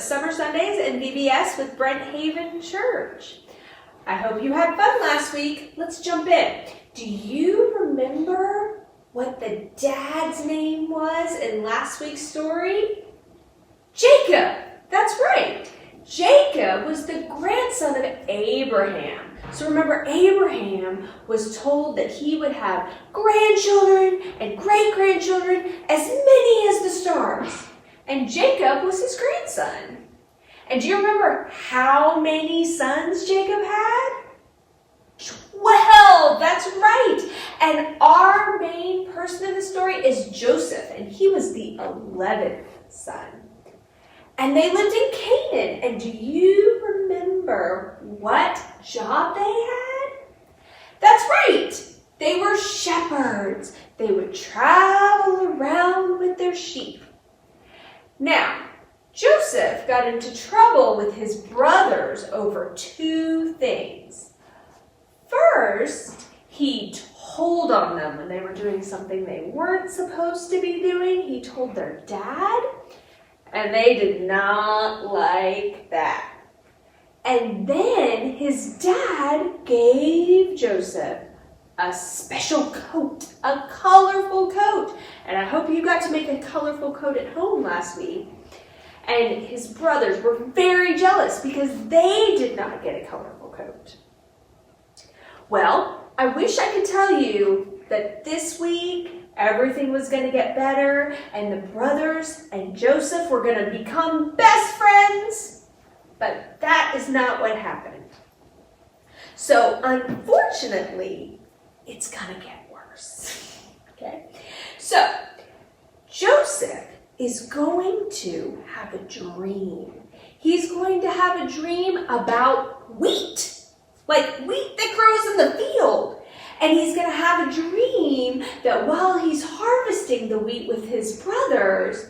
Summer Sundays VBS with Brenthaven Church. I hope you had fun last week. Let's jump in. Do you remember what the dad's name was in last week's story? Jacob. That's right. Jacob was the grandson of Abraham. So remember, Abraham was told that he would have grandchildren and great-grandchildren, as many as the stars. And Jacob was his grandson. And do you remember how many sons Jacob had? 12, that's right. And our main person in the story is Joseph, and he was the 11th son. And they lived in Canaan. And do you remember what job they had? That's right. They were shepherds. They would travel around with their sheep. Now, Joseph got into trouble with his brothers over two things. First, he told on them when they were doing something they weren't supposed to be doing. He told their dad, and they did not like that. And then his dad gave Joseph a special coat, a colorful coat. And I hope you got to make a colorful coat at home last week. And his brothers were very jealous because they did not get a colorful coat. Well, I wish I could tell you that this week everything was going to get better and the brothers and Joseph were going to become best friends, but that is not what happened. So unfortunately, it's going to get worse. Okay? So Joseph is going to have a dream. He's going to have a dream about wheat, like wheat that grows in the field. And he's going to have a dream that while he's harvesting the wheat with his brothers,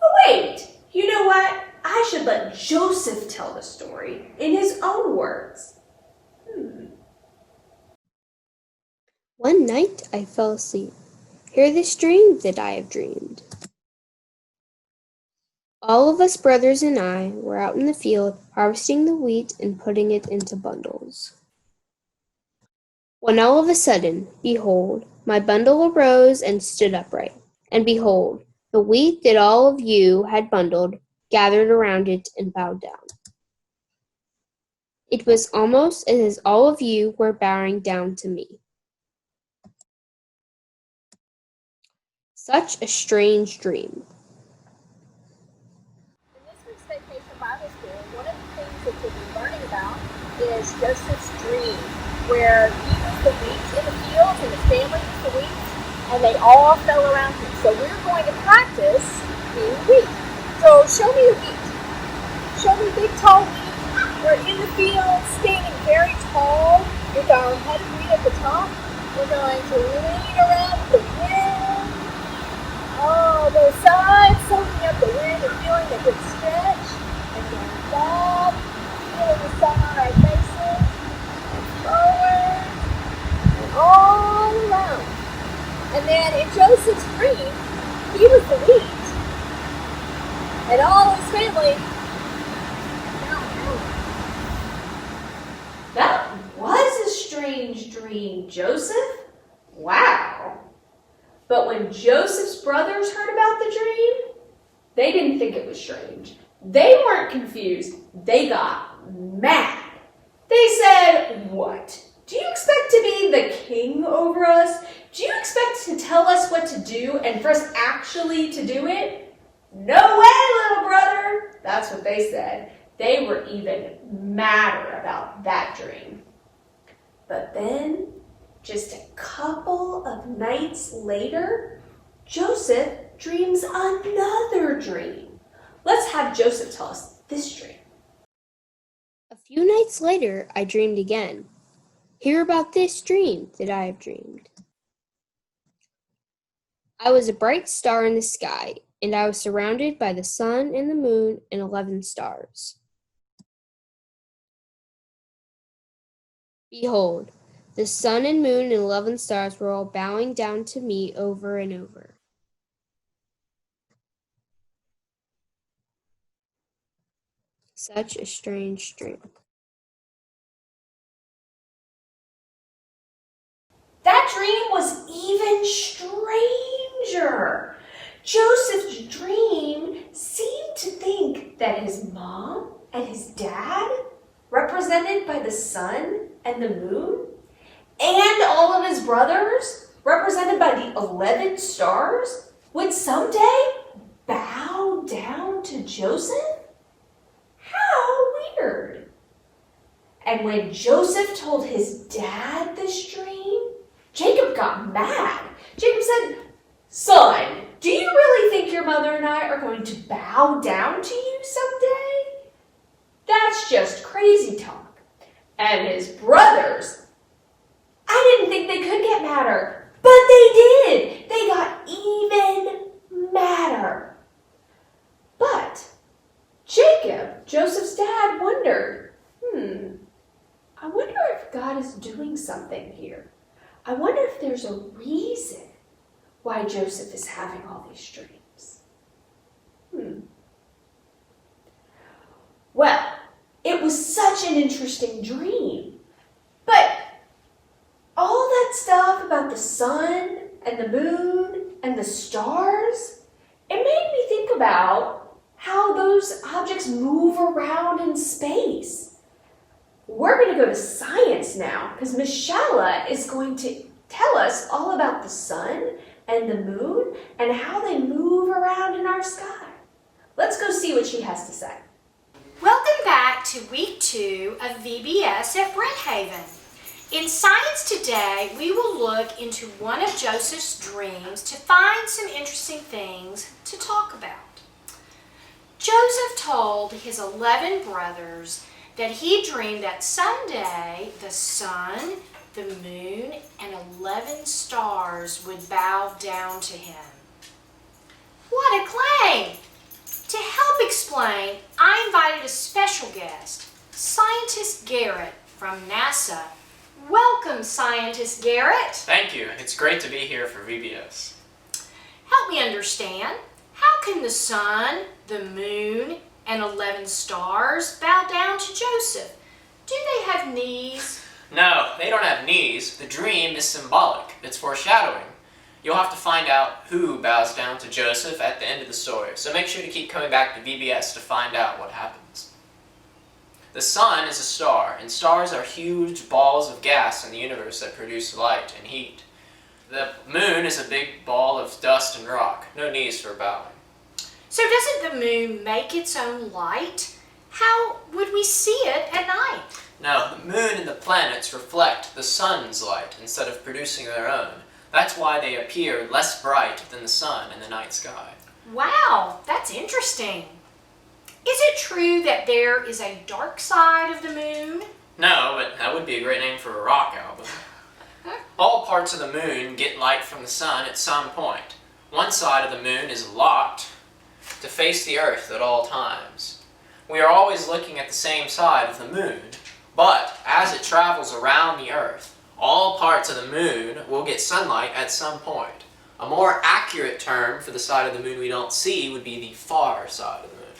oh wait, you know what? I should let Joseph tell the story in his own words. One night I fell asleep. Hear this dream that I have dreamed. All of us brothers and I were out in the field harvesting the wheat and putting it into bundles. When all of a sudden, behold, my bundle arose and stood upright. And behold, the wheat that all of you had bundled gathered around it and bowed down. It was almost as if all of you were bowing down to me. Such a strange dream. In this week's Vacation Bible School, one of the things that you'll be learning about is Joseph's dream, where he was the wheat in the fields and his family was the wheat, and they all fell around him. So we're going to practice being wheat. So show me the wheat. Show me big, tall wheat. We're in the field, standing very tall with our head of wheat at the top. We're going to lean around the wind. Oh, those sides, soaking up the wind and feeling the good stretch. And then back, feeling the side faces. And forward. And all around. And then in Joseph's dream, he was the wheat. And all his family. That was a strange dream, Joseph. Wow. But when Joseph's brothers heard about the dream, they didn't think it was strange. They weren't confused. They got mad. They said, "What? Do you expect to be the king over us? Do you expect to tell us what to do and for us actually to do it? No way, little brother." That's what they said. They were even madder about that dream. But then, just a couple of nights later, Joseph dreams another dream. Let's have Joseph tell us this dream. A few nights later, I dreamed again. Hear about this dream that I have dreamed. I was a bright star in the sky, and I was surrounded by the sun and the moon and 11 stars. Behold, the sun and moon and 11 stars were all bowing down to me over and over. Such a strange dream. That dream was even stranger. Joseph's dream seemed to think that his mom and his dad, represented by the sun and the moon, and all of his brothers, represented by the 11 stars, would someday bow down to Joseph? How weird. And when Joseph told his dad this dream, Jacob got mad. Jacob said, "Son, do you really think your mother and I are going to bow down to you someday? That's just crazy talk." And his brothers, I didn't think they could get madder, but they did. They got even madder. But Jacob, Joseph's dad, wondered, I wonder if God is doing something here. I wonder if there's a reason why Joseph is having all these dreams. Well, it was such an interesting dream. But all that stuff about the sun and the moon and the stars, it made me think about how those objects move around in space. We're going to go to science now because Miss Shalla is going to tell us all about the sun and the moon and how they move around in our sky. Let's go see what she has to say. Welcome back to week 2 of VBS at Brenthaven. In Science Today, we will look into one of Joseph's dreams to find some interesting things to talk about. Joseph told his 11 brothers that he dreamed that someday the sun, the moon, and 11 stars would bow down to him. What a claim! To help explain, I invited a special guest, Scientist Garrett from NASA. Welcome, Scientist Garrett. Thank you. It's great to be here for VBS. Help me understand. How can the sun, the moon, and 11 stars bow down to Joseph? Do they have knees? No, they don't have knees. The dream is symbolic. It's foreshadowing. You'll have to find out who bows down to Joseph at the end of the story, so make sure to keep coming back to VBS to find out what happens. The sun is a star, and stars are huge balls of gas in the universe that produce light and heat. The moon is a big ball of dust and rock. No knees for bowing. So doesn't the moon make its own light? How would we see it at night? No, the moon and the planets reflect the sun's light instead of producing their own. That's why they appear less bright than the sun in the night sky. Wow, that's interesting. Is it true that there is a dark side of the moon? No, but that would be a great name for a rock album. All parts of the moon get light from the sun at some point. One side of the moon is locked to face the earth at all times. We are always looking at the same side of the moon, but as it travels around the earth, all parts of the moon will get sunlight at some point. A more accurate term for the side of the moon we don't see would be the far side of the moon.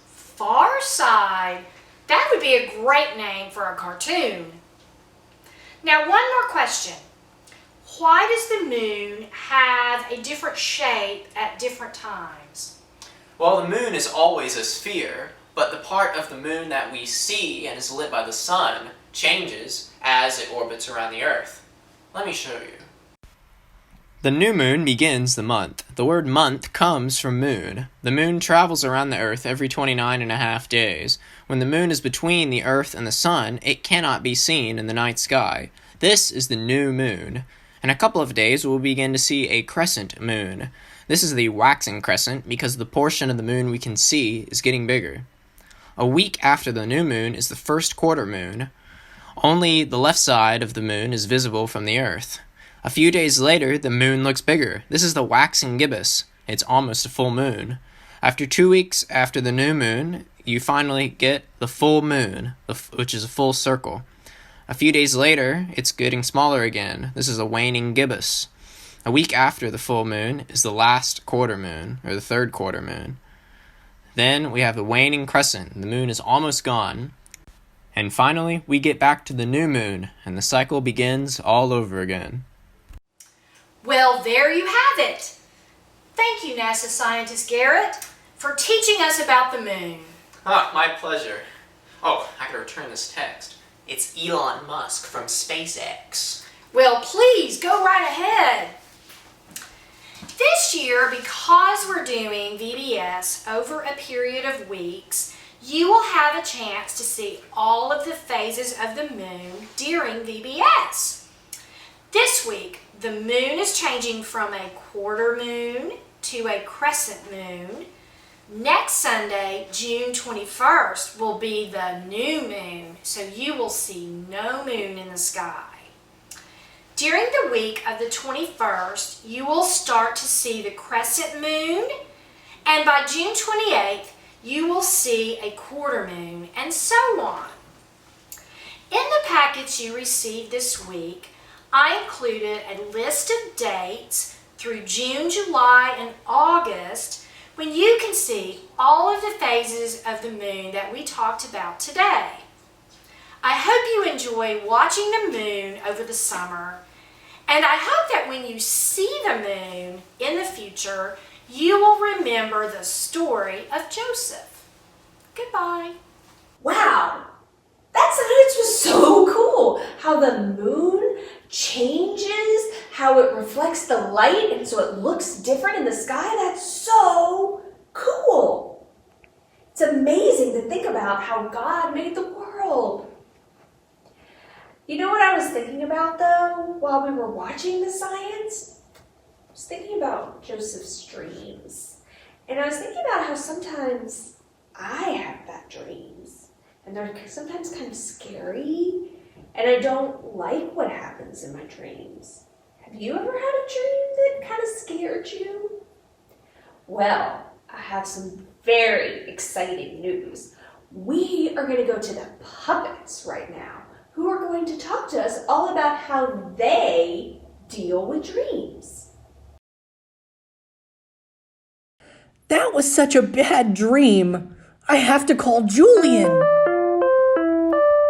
Far side? That would be a great name for a cartoon. Now, one more question. Why does the moon have a different shape at different times? Well, the moon is always a sphere, but the part of the moon that we see and is lit by the sun changes as it orbits around the earth. Let me show you. The new moon begins the month. The word month comes from moon. The moon travels around the earth every 29.5 days. When the moon is between the earth and the sun, it cannot be seen in the night sky. This is the new moon. In a couple of days, we'll begin to see a crescent moon. This is the waxing crescent because the portion of the moon we can see is getting bigger. A week after the new moon is the first quarter moon. Only the left side of the moon is visible from the earth. A few days later, the moon looks bigger. This is the waxing gibbous. It's almost a full moon. After 2 weeks after the new moon, you finally get the full moon, which is a full circle. A few days later, it's getting smaller again. This is a waning gibbous. A week after the full moon is the last quarter moon, or the third quarter moon. Then we have the waning crescent. The moon is almost gone. And finally, we get back to the new moon, and the cycle begins all over again. Well, there you have it. Thank you, NASA scientist Garrett, for teaching us about the moon. My pleasure. Oh, I gotta return this text. It's Elon Musk from SpaceX. Well, please, go right ahead. This year, because we're doing VBS over a period of weeks, you will have a chance to see all of the phases of the moon during VBS. This week, the moon is changing from a quarter moon to a crescent moon. Next Sunday, June 21st, will be the new moon, so you will see no moon in the sky. During the week of the 21st, you will start to see the crescent moon, and by June 28th, you will see a quarter moon, and so on. In the package you received this week, I included a list of dates through June, July, and August when you can see all of the phases of the moon that we talked about today. I hope you enjoy watching the moon over the summer, and I hope that when you see the moon in the future, you will remember the story of Joseph. Goodbye. Wow, that science was so cool. How the moon changes, how it reflects the light, and so it looks different in the sky. That's so cool. It's amazing to think about how God made the world. You know what I was thinking about, though, while we were watching the science? I was thinking about Joseph's dreams. And I was thinking about how sometimes I have bad dreams. And they're sometimes kind of scary. And I don't like what happens in my dreams. Have you ever had a dream that kind of scared you? Well, I have some very exciting news. We are going to go to the puppets right now, who are going to talk to us all about how they deal with dreams. That was such a bad dream. I have to call Julian.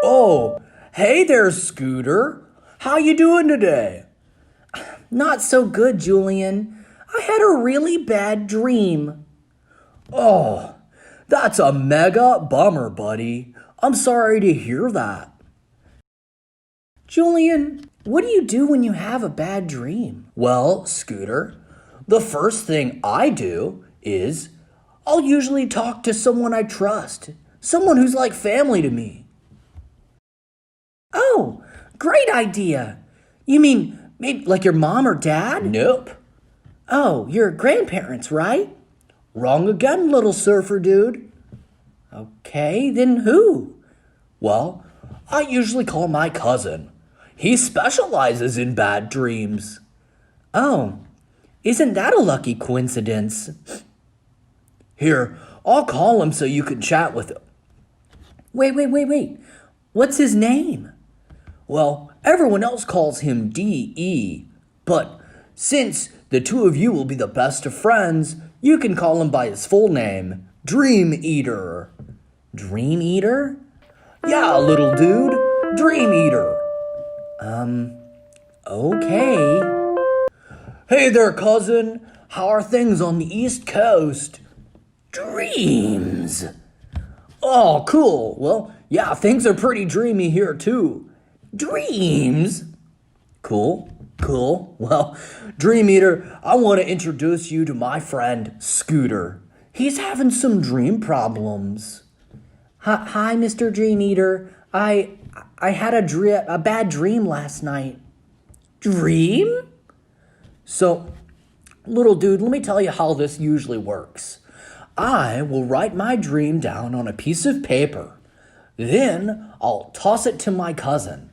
Oh, hey there, Scooter. How you doing today? Not so good, Julian. I had a really bad dream. Oh, that's a mega bummer, buddy. I'm sorry to hear that. Julian, what do you do when you have a bad dream? Well, Scooter, the first thing I do is I'll usually talk to someone I trust, someone who's like family to me. Oh, great idea. You mean maybe like your mom or dad? Nope. Oh, your grandparents, right? Wrong again, little surfer dude. Okay, then who? Well, I usually call my cousin. He specializes in bad dreams. Oh, isn't that a lucky coincidence? Here, I'll call him so you can chat with him. Wait. What's his name? Well, everyone else calls him D.E., but since the two of you will be the best of friends, you can call him by his full name, Dream Eater. Dream Eater? Yeah, little dude, Dream Eater. Okay. Hey there, cousin. How are things on the East Coast? Dreams. Oh, cool. Well, yeah, things are pretty dreamy here, too. Dreams? Cool. Well, Dream Eater, I want to introduce you to my friend, Scooter. He's having some dream problems. Hi, Mr. Dream Eater. I had a bad dream last night. Dream? So, little dude, let me tell you how this usually works. I will write my dream down on a piece of paper. Then I'll toss it to my cousin.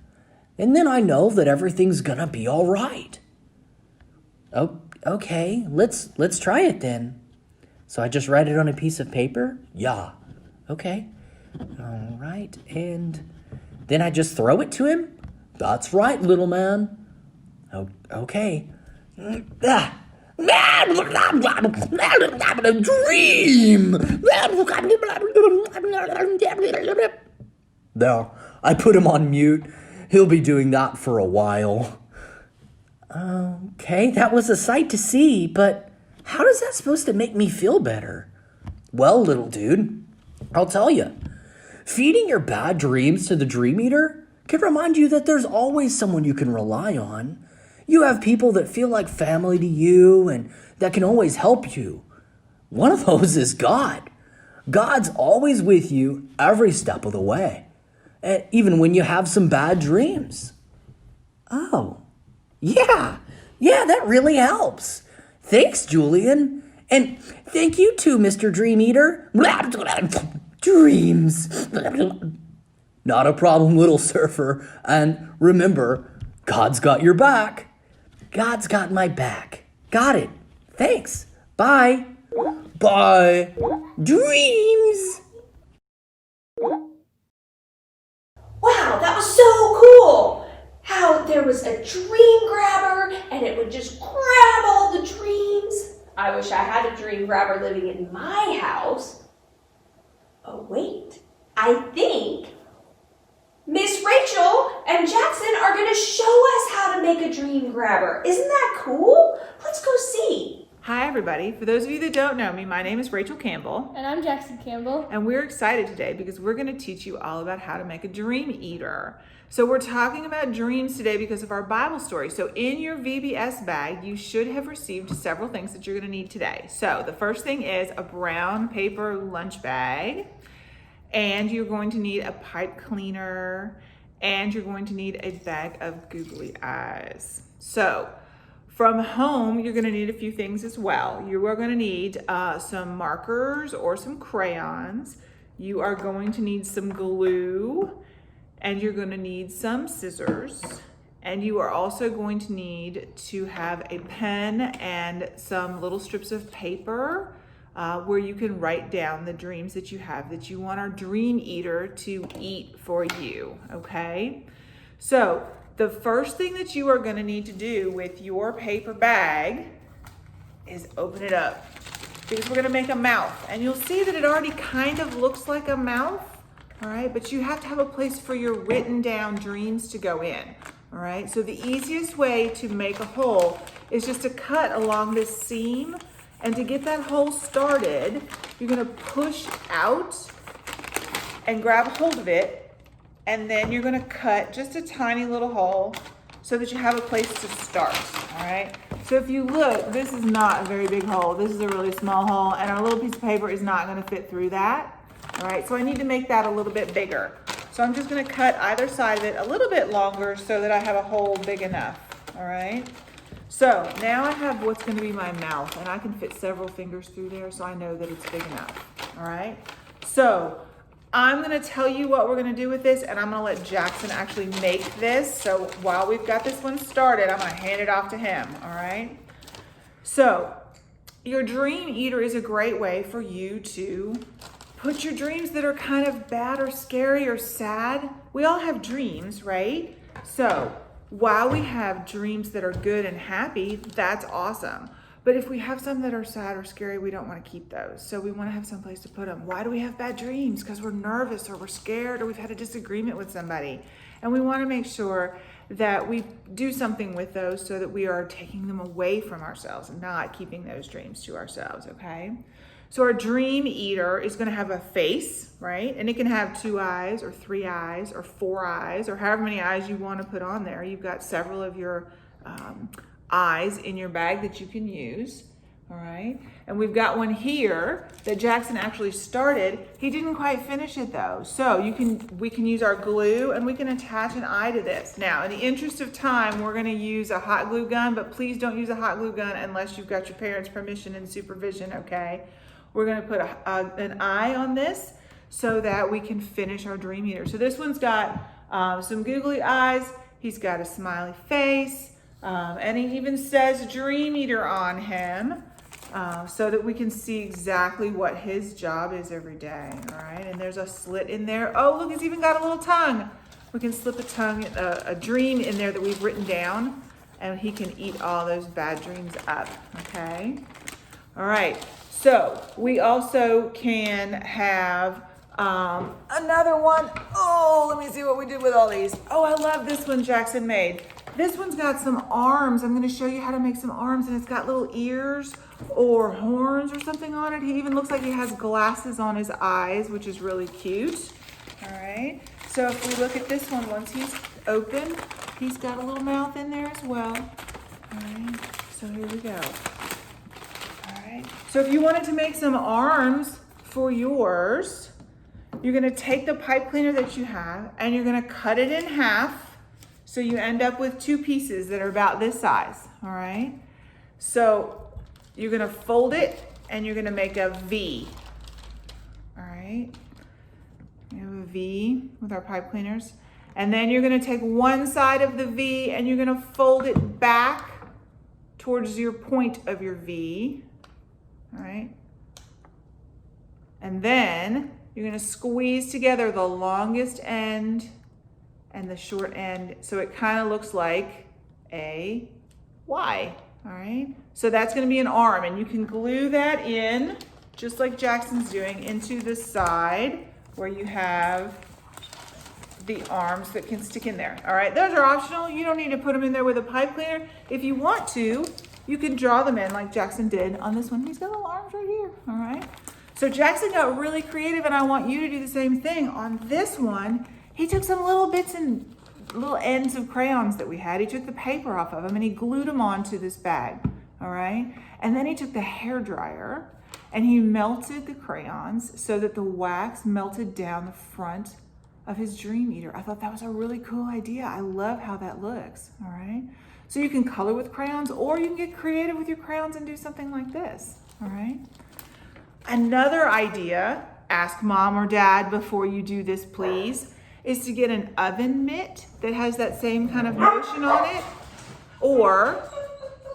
And then I know that everything's gonna be all right. Oh, okay, let's try it then. So I just write it on a piece of paper? Yeah. Okay. All right, and then I just throw it to him? That's right, little man. Oh, okay. Dream! There, I put him on mute. He'll be doing that for a while. Okay, that was a sight to see, but how is that supposed to make me feel better? Well, little dude, I'll tell you. Feeding your bad dreams to the dream eater can remind you that there's always someone you can rely on. You have people that feel like family to you and that can always help you. One of those is God. God's always with you every step of the way, even when you have some bad dreams. Oh, yeah, that really helps. Thanks, Julian. And thank you too, Mr. Dream Eater. Dreams. Not a problem, little surfer. And remember, God's got your back. God's got my back. Got it. Thanks. Bye. Bye. Dreams. Wow, that was so cool! How there was a dream grabber and it would just grab all the dreams. I wish I had a dream grabber living in my house. Oh wait, I think Miss Rachel and Jackson are going to show us how to make a dream grabber. Isn't that cool? Let's go see. Hi everybody. For those of you that don't know me, my name is Rachel Campbell. And I'm Jackson Campbell. And we're excited today because we're going to teach you all about how to make a dream eater. So we're talking about dreams today because of our Bible story. So in your VBS bag, you should have received several things that you're going to need today. So the first thing is a brown paper lunch bag. And you're going to need a pipe cleaner. And you're going to need a bag of googly eyes. So from home, you're going to need a few things as well. You are going to need some markers or some crayons. You are going to need some glue, and you're going to need some scissors. And you are also going to need to have a pen and some little strips of paper where you can write down the dreams that you have that you want our dream eater to eat for you, okay? So the first thing that you are going to need to do with your paper bag is open it up because we're going to make a mouth. And you'll see that it already kind of looks like a mouth, all right? But you have to have a place for your written down dreams to go in, all right? So the easiest way to make a hole is just to cut along this seam. And to get that hole started, you're going to push out and grab hold of it. And then you're going to cut just a tiny little hole so that you have a place to start, all right? So if you look, this is not a very big hole. This is a really small hole, and our little piece of paper is not going to fit through that, all right? So I need to make that a little bit bigger. So I'm just going to cut either side of it a little bit longer so that I have a hole big enough, all right? So now I have what's going to be my mouth, and I can fit several fingers through there, so I know that it's big enough, all right? So I'm going to tell you what we're going to do with this, and I'm going to let Jackson actually make this. So while we've got this one started, I'm going to hand it off to him, all right? So your dream eater is a great way for you to put your dreams that are kind of bad or scary or sad. We all have dreams, right? So while we have dreams that are good and happy, that's awesome. But if we have some that are sad or scary, we don't want to keep those. So we want to have some place to put them. Why do we have bad dreams? Because we're nervous or we're scared or we've had a disagreement with somebody. And we want to make sure that we do something with those so that we are taking them away from ourselves and not keeping those dreams to ourselves, okay? So our dream eater is going to have a face, right? And it can have 2 eyes or 3 eyes or 4 eyes or however many eyes you want to put on there. You've got several of your eyes in your bag that you can use, all right? And we've got one here that Jackson actually started. He didn't quite finish it though. So we can use our glue and we can attach an eye to this. Now, in the interest of time, we're gonna use a hot glue gun, but please don't use a hot glue gun unless you've got your parents' permission and supervision, okay? We're gonna put an eye on this so that we can finish our dream eater. So this one's got some googly eyes. He's got a smiley face. And he even says dream eater on him so that we can see exactly what his job is every day, all right? And there's a slit in there. Oh, look, it's even got a little tongue. We can slip a dream in there that we've written down and he can eat all those bad dreams up, okay? All right, so we also can have another one. Oh, let me see what we did with all these. Oh, I love this one Jackson made. This one's got some arms. I'm going to show you how to make some arms, and it's got little ears or horns or something on it. He even looks like he has glasses on his eyes, which is really cute. All right, so if we look at this one, once he's open, he's got a little mouth in there as well. All right, so here we go. All right, so if you wanted to make some arms for yours, you're going to take the pipe cleaner that you have and you're going to cut it in half, so you end up with two pieces that are about this size. All right, so you're going to fold it and you're going to make a V. All right, we have a V with our pipe cleaners, and then you're going to take one side of the V and you're going to fold it back towards your point of your V. All right, and then you're going to squeeze together the longest end and the short end, so it kind of looks like a Y. All right, so that's going to be an arm, and you can glue that in just like Jackson's doing into the side where you have the arms that can stick in there. All right, those are optional. You don't need to put them in there with a pipe cleaner. If you want to, you can draw them in like Jackson did on this one. He's got little arms right here. All right, so Jackson got really creative, and I want you to do the same thing. On this one, he took some little bits and little ends of crayons that we had. He took the paper off of them and he glued them onto this bag. All right, and then he took the hair dryer and he melted the crayons so that the wax melted down the front of his dream eater. I thought that was a really cool idea. I love how that looks. All right, so you can color with crayons, or you can get creative with your crayons and do something like this. All right, another idea, ask mom or dad before you do this please, is to get an oven mitt that has that same kind of motion on it. Or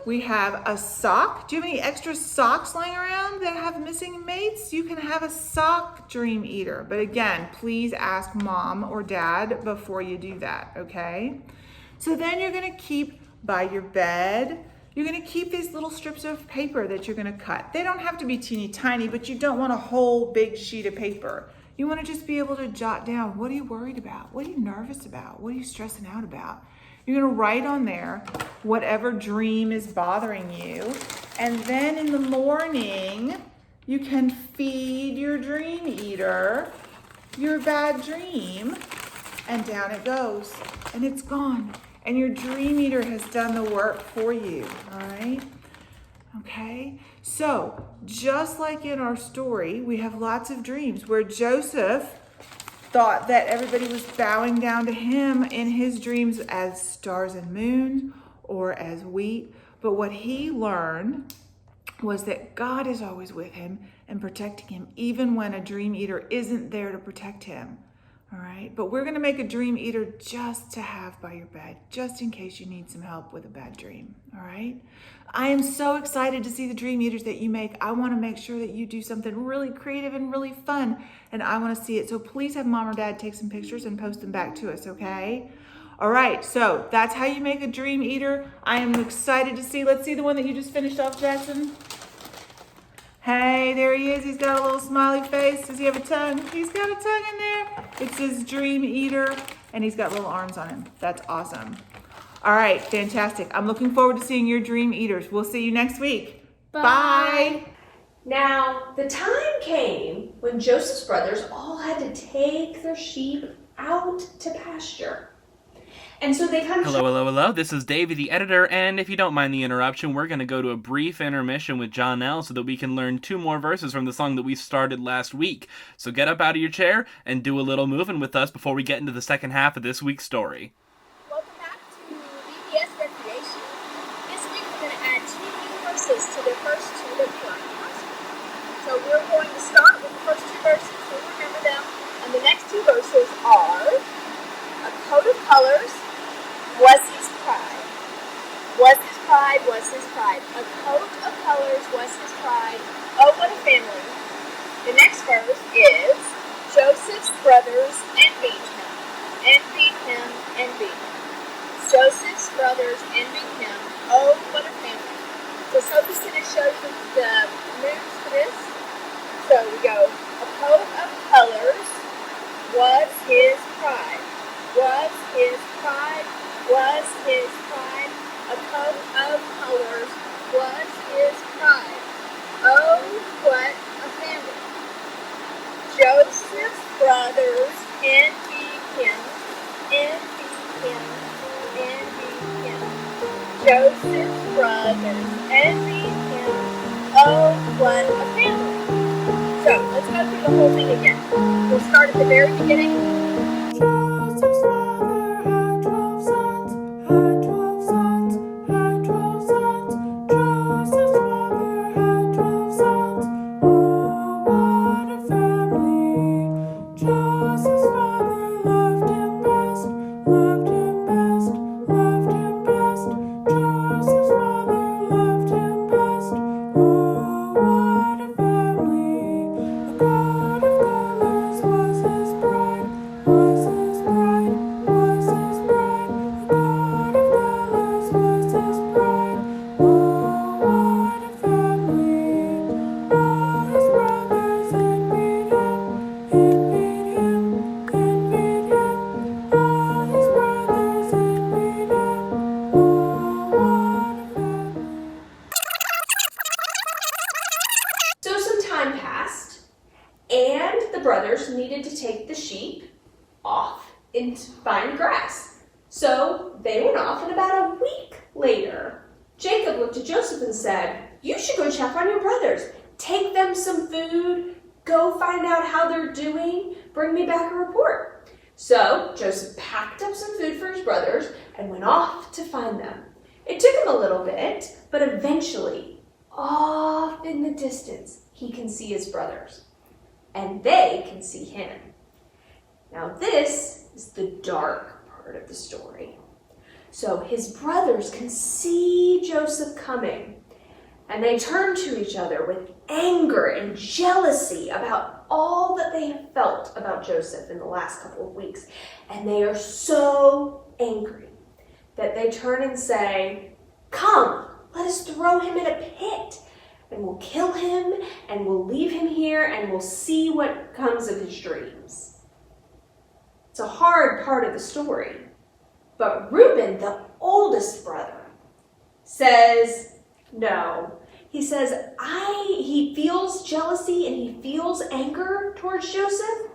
we have a sock. Do you have any extra socks laying around that have missing mates? You can have a sock dream eater. But again, please ask mom or dad before you do that, okay? So then you're gonna keep by your bed, you're gonna keep these little strips of paper that you're gonna cut. They don't have to be teeny tiny, but you don't want a whole big sheet of paper. You want to just be able to jot down, what are you worried about? What are you nervous about? What are you stressing out about? You're going to write on there whatever dream is bothering you. And then in the morning, you can feed your dream eater your bad dream, and down it goes, and it's gone. And your dream eater has done the work for you, all right? Okay, so just like in our story, we have lots of dreams where Joseph thought that everybody was bowing down to him in his dreams as stars and moons or as wheat. But what he learned was that God is always with him and protecting him, even when a dream eater isn't there to protect him. All right, but we're going to make a dream eater just to have by your bed, just in case you need some help with a bad dream. All right, I am so excited to see the dream eaters that you make. I want to make sure that you do something really creative and really fun, and I want to see it. So please have mom or dad take some pictures and post them back to us, okay? All right, so that's how you make a dream eater. I am excited to see. Let's see the one that you just finished off, Jackson. Hey, there he is. He's got a little smiley face. Does he have a tongue? He's got a tongue in there. It says Dream Eater, and he's got little arms on him. That's awesome. All right, fantastic. I'm looking forward to seeing your Dream Eaters. We'll see you next week. Bye. Now, the time came when Joseph's brothers all had to take their sheep out to pasture. And so they kind of... Hello. This is Davey, the editor, and if you don't mind the interruption, we're going to go to a brief intermission with John L. so that we can learn 2 more verses from the song that we started last week. So get up out of your chair and do a little moving with us before we get into the second half of this week's story. Welcome back to VBS Recreation. This week we're going to add 2 new verses to the first 2 that we learned last week. So we're going to start with the first 2 verses, so remember them. And the next 2 verses are, a coat of colors was his pride. Was his pride, was his pride. A coat of colors was his pride. Oh, what a family. The next verse is, Joseph's brothers envied him. Envied him, envied him. Joseph's brothers envied him. Oh, what a family. So Sophie's going to show you the moves for this. So we go, a coat of colors was his pride. Was his pride. Was his pride. A coat of colors was his pride. Oh, what a family. Joseph's brothers envied him. Envied him. Envied him. Joseph's brothers envied him. Oh, what a family. So, let's go through the whole thing again. We'll start at the very beginning. Joseph's father had 12 sons, had 12 sons, had 12 sons. Joseph's father had 12 sons. Oh, what a family. Joseph's father loved him best, loved him best, loved him best. Joseph's father loved him best. Oh, what a family. A coat of colors was his pride, was his pride, was his pride. A coat of colors was his pride. Oh, what a family. All his brothers envied him, envied him, envied him. All his brothers envied him. Oh, what a family. So some time passed, and the brothers needed to take the sheep off and find grass. So they went off, and about a week later, Jacob looked at Joseph and said, "You should go check on your brothers. Take them some food, go find out how they're doing, bring me back a report." So Joseph packed up some food for his brothers and went off to find them. It took him a little bit, but eventually, off in the distance, he can see his brothers, and they can see him. Now this is the dark part of the story. So his brothers can see Joseph coming, and they turn to each other with anger and jealousy about all that they have felt about Joseph in the last couple of weeks. And they are so angry that they turn and say, "Come, let us throw him in a pit, and we'll kill him, and we'll leave him here, and we'll see what comes of his dreams." It's a hard part of the story. But Reuben, the oldest brother, says no. He says he feels jealousy and he feels anger towards Joseph,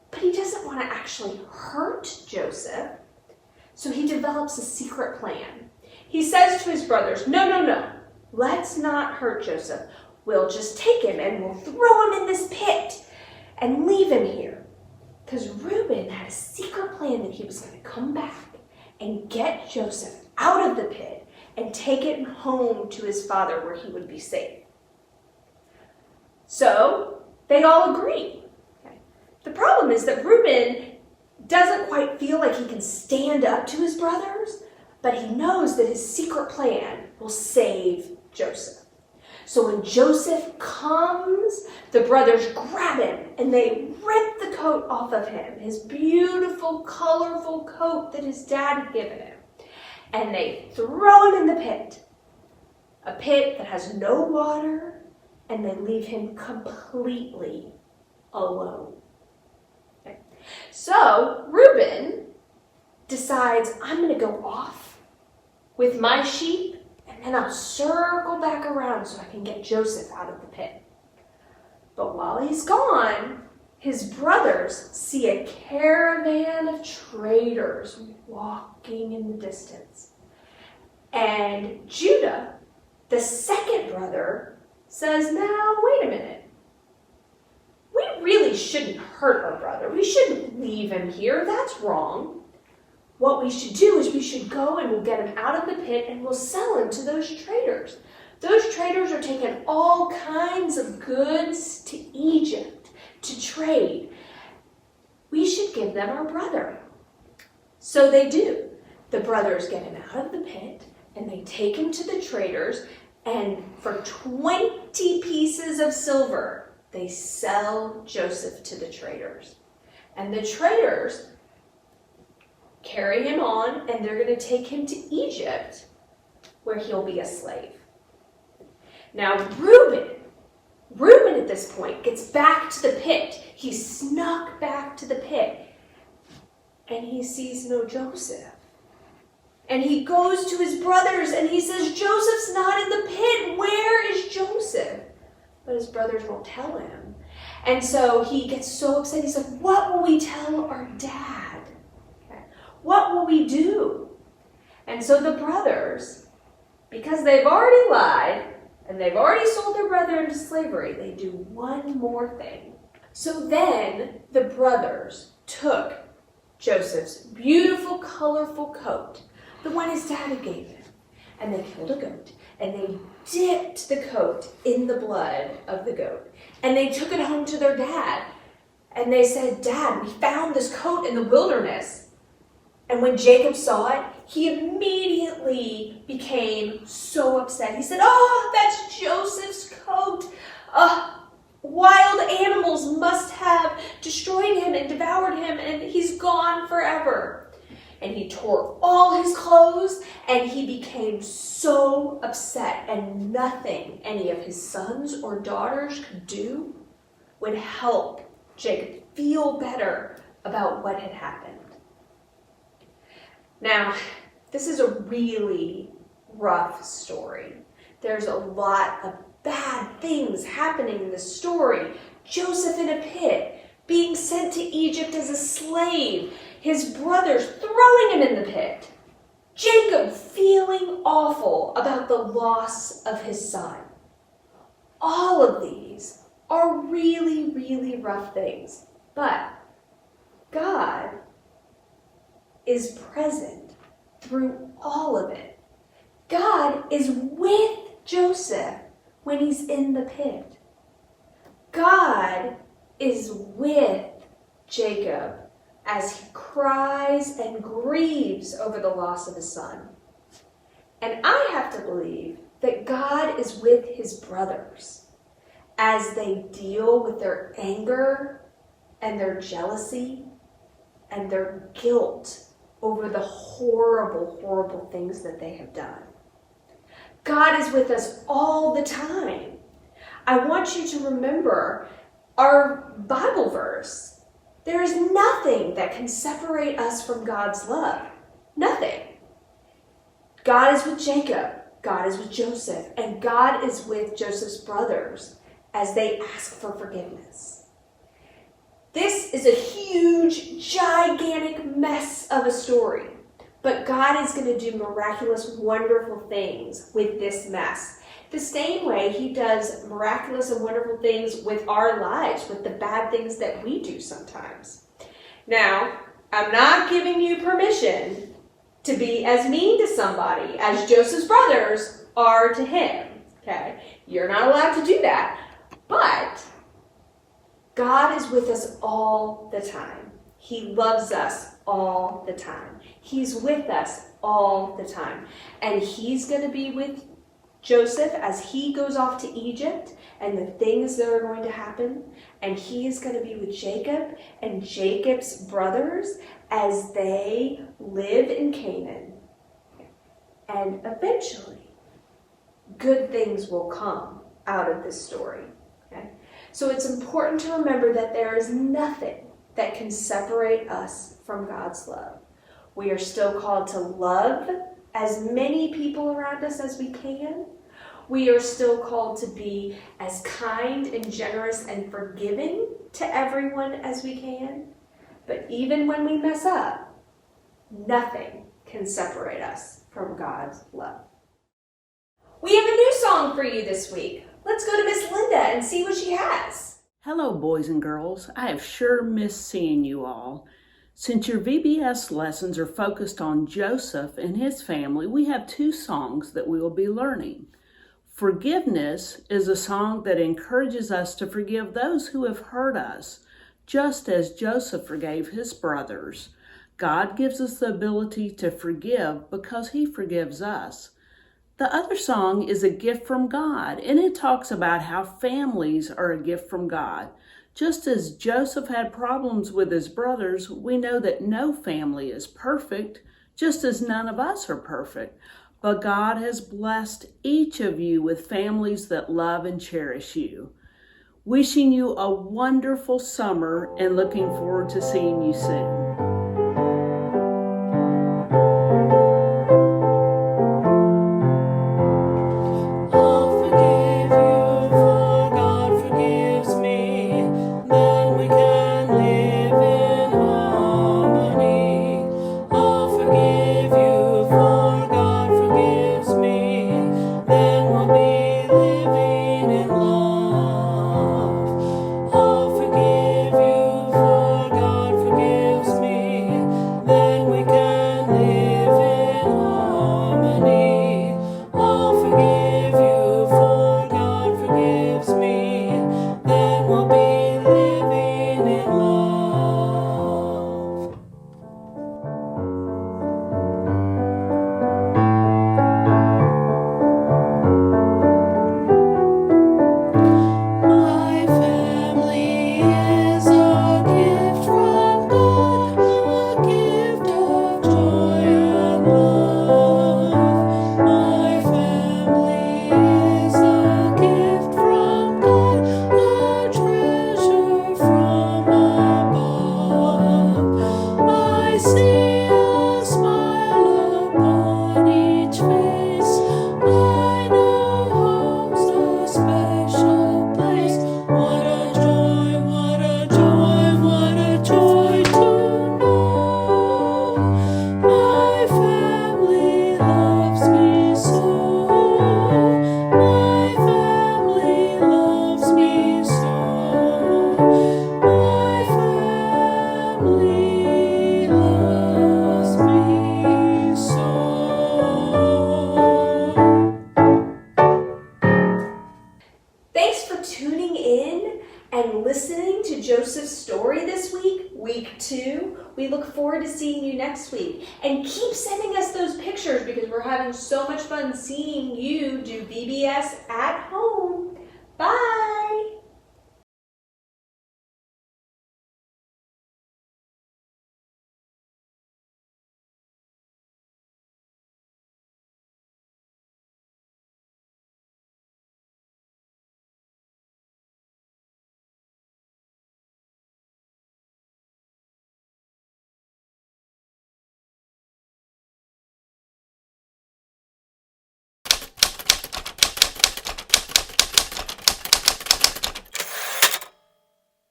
but he doesn't want to actually hurt Joseph. So he develops a secret plan. He says to his brothers, no, let's not hurt Joseph. We'll just take him and we'll throw him in this pit and leave him here. Because Reuben had a secret plan that he was going to come back and get Joseph out of the pit and take it home to his father where he would be safe. So they all agree. Okay. The problem is that Reuben doesn't quite feel like he can stand up to his brothers, but he knows that his secret plan will save Joseph. So when Joseph comes, the brothers grab him and they rip the coat off of him, his beautiful, colorful coat that his dad had given him. And they throw him in the pit, a pit that has no water, and they leave him completely alone. Okay. So Reuben decides, I'm going to go off with my sheep, and then I'll circle back around so I can get Joseph out of the pit. But while he's gone, his brothers see a caravan of traders walking in the distance. And Judah, the second brother, says, now, wait a minute. We really shouldn't hurt our brother. We shouldn't leave him here. That's wrong. What we should do is we should go and we'll get him out of the pit and we'll sell him to those traders. Those traders are taking all kinds of goods to Egypt to trade. We should give them our brother. So they do. The brothers get him out of the pit and they take him to the traders, and for 20 pieces of silver, they sell Joseph to the traders. And the traders carry him on, and they're going to take him to Egypt, where he'll be a slave. Now, Reuben at this point gets back to the pit. He snuck back to the pit, and he sees no Joseph. And he goes to his brothers, and he says, Joseph's not in the pit. Where is Joseph? But his brothers won't tell him. And so he gets so upset. He's like, what will we tell our dad? Okay. What will we do? And so the brothers, because they've already lied, and they've already sold their brother into slavery, they do one more thing. So then the brothers took Joseph's beautiful, colorful coat, the one his dad had gave him, and they killed a goat, and they dipped the coat in the blood of the goat, and they took it home to their dad, and they said, Dad, we found this coat in the wilderness. And when Jacob saw it, he immediately became so upset. He said, oh, that's Joseph's coat. Wild animals must have destroyed him and devoured him, and he's gone forever. And he tore all his clothes, and he became so upset, and nothing any of his sons or daughters could do would help Jacob feel better about what had happened. Now, this is a really rough story. There's a lot of bad things happening in this story. Joseph in a pit, being sent to Egypt as a slave, his brothers throwing him in the pit, Jacob feeling awful about the loss of his son. All of these are really, really rough things, but God is present through all of it. God is with Joseph when he's in the pit. God is with Jacob as he cries and grieves over the loss of his son. And I have to believe that God is with his brothers as they deal with their anger and their jealousy and their guilt over the horrible, horrible things that they have done. God is with us all the time. I want you to remember our Bible verse. There is nothing that can separate us from God's love. Nothing. God is with Jacob. God is with Joseph. And God is with Joseph's brothers as they ask for forgiveness. This is a huge, gigantic mess of a story. But God is going to do miraculous, wonderful things with this mess. The same way he does miraculous and wonderful things with our lives, with the bad things that we do sometimes. Now, I'm not giving you permission to be as mean to somebody as Joseph's brothers are to him. Okay? You're not allowed to do that. But God is with us all the time. He loves us all the time. He's with us all the time. And he's going to be with Joseph as he goes off to Egypt and the things that are going to happen. And he is going to be with Jacob and Jacob's brothers as they live in Canaan. And eventually, good things will come out of this story. Okay? So it's important to remember that there is nothing that can separate us from God's love. We are still called to love as many people around us as we can. We are still called to be as kind and generous and forgiving to everyone as we can. But even when we mess up, nothing can separate us from God's love. We have a new song for you this week. Let's go to Miss Linda and see what she has. Hello, boys and girls. I have sure missed seeing you all. Since your VBS lessons are focused on Joseph and his family, we have two songs that we will be learning. Forgiveness is a song that encourages us to forgive those who have hurt us, just as Joseph forgave his brothers. God gives us the ability to forgive because he forgives us. The other song is a gift from God, and it talks about how families are a gift from God. Just as Joseph had problems with his brothers, we know that no family is perfect, just as none of us are perfect. But God has blessed each of you with families that love and cherish you. Wishing you a wonderful summer and looking forward to seeing you soon. and listening to Joseph's story this week, week 2. We look forward to seeing you next week. And keep sending us those pictures because we're having so much fun seeing you do VBS at home. Bye!